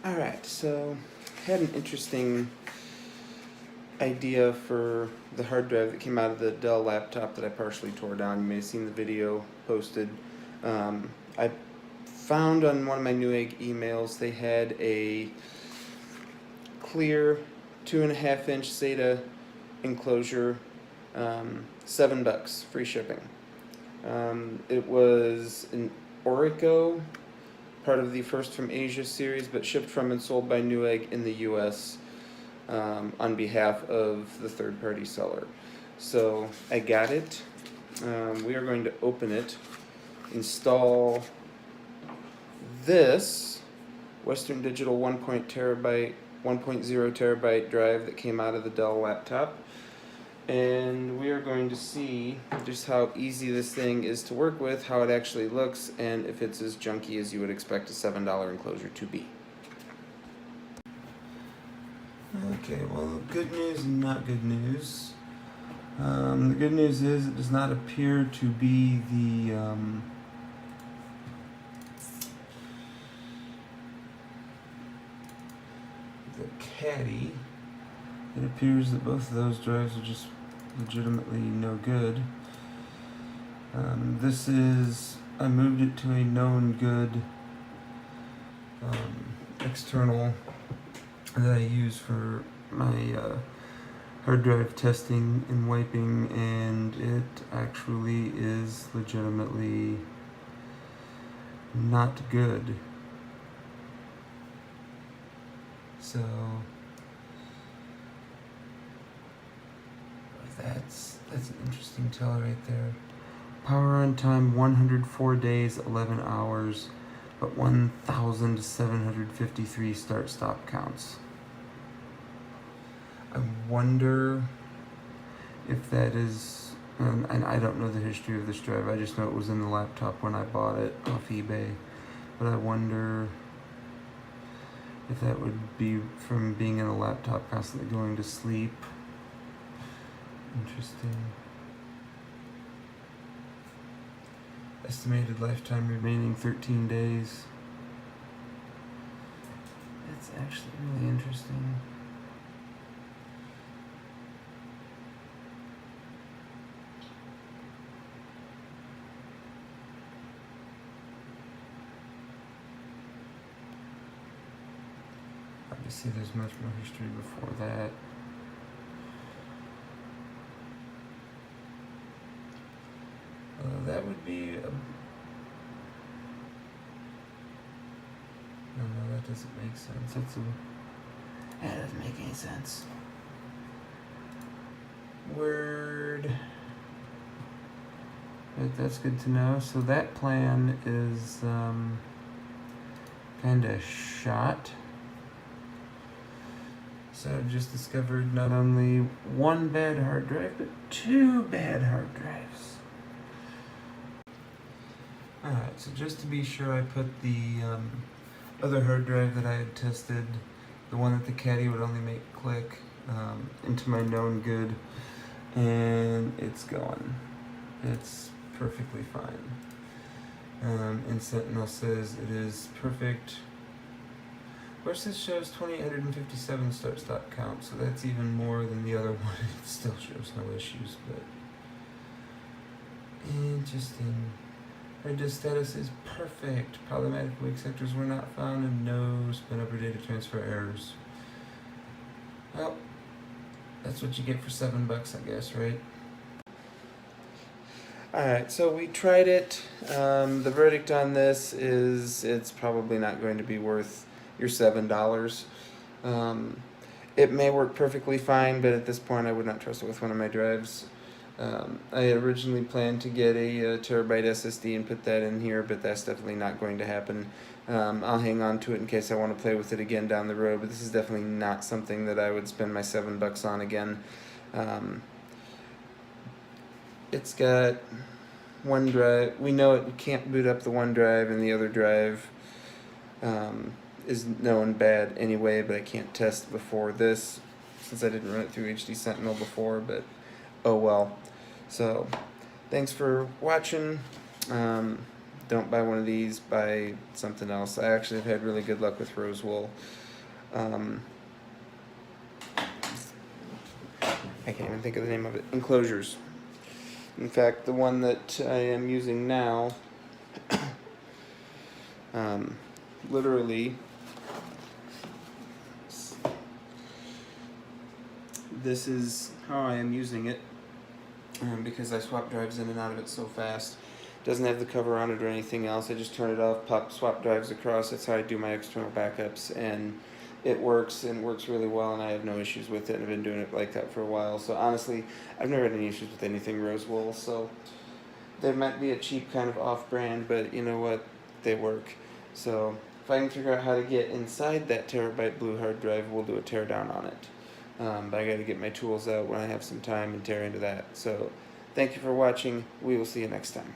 Alright, so I had an interesting idea for the hard drive that came out of the Dell laptop that I partially tore down. You may have seen the video posted. I found on one of my Newegg emails they had a clear 2.5-inch SATA enclosure, $7, free shipping. It was an Orico, part of the First from Asia series, but shipped from and sold by Newegg in the U.S. On behalf of the third-party seller. So I got it. We are going to open it, install this Western Digital 1.0 terabyte drive that came out of the Dell laptop. And we are going to see just how easy this thing is to work with, how it actually looks, and if it's as junky as you would expect a $7 enclosure to be. Okay, well, good news and not good news. The good news is it does not appear to be the caddy. It appears that both of those drives are just legitimately no good. This is, I moved it to a known good external that I use for my hard drive testing and wiping, and it actually is legitimately not good. So that's an interesting tell right there. Power on time 104 days, 11 hours, but 1,753 start-stop counts. I wonder if that is, and I don't know the history of this drive, I just know it was in the laptop when I bought it off eBay, but I wonder if that would be from being in a laptop constantly going to sleep. Interesting. Estimated lifetime remaining 13 days. That's actually really interesting. Obviously there's much more history before that. That would be a... No, that doesn't make sense. That doesn't make any sense. Word. Right, that's good to know. So that plan is kind of shot. So I've just discovered not only one bad hard drive, but two bad hard drives. Alright, so just to be sure, I put the other hard drive that I had tested, the one that the caddy would only make click, into my known good, and it's going. It's perfectly fine. And Sentinel says it is perfect. Of course, this shows 2,857 start-stop count, so that's even more than the other one. It still shows no issues, but interesting. Hard disk status is perfect. Problematic wake sectors were not found, and no spin-up or data transfer errors. Well, that's what you get for $7, I guess, right? Alright, so we tried it. The verdict on this is it's probably not going to be worth your $7. It may work perfectly fine, but at this point I would not trust it with one of my drives. I originally planned to get a terabyte SSD and put that in here, but that's definitely not going to happen. I'll hang on to it in case I want to play with it again down the road, but this is definitely not something that I would spend my $7 on again. It's got one drive. We know it can't boot up the one drive, and the other drive is known bad anyway, but I can't test before this since I didn't run it through HD Sentinel before, but oh well. So thanks for watching. don't buy one of these, buy something else. I actually have had really good luck with rose wool. I can't even think of the name of it. Enclosures. In fact, the one that I am using now, literally, this is how I am using it, because I swap drives in and out of it so fast. Doesn't have the cover on it or anything else. I just turn it off, pop swap drives across. That's how I do my external backups, and it works, and works really well, and I have no issues with it, and I've been doing it like that for a while. So honestly, I've never had any issues with anything rose wool. So they might be a cheap kind of off-brand, but you know what? They work. So if I can figure out how to get inside that terabyte blue hard drive, we'll do a tear down on it. But I got to get my tools out when I have some time and tear into that. So thank you for watching. We will see you next time.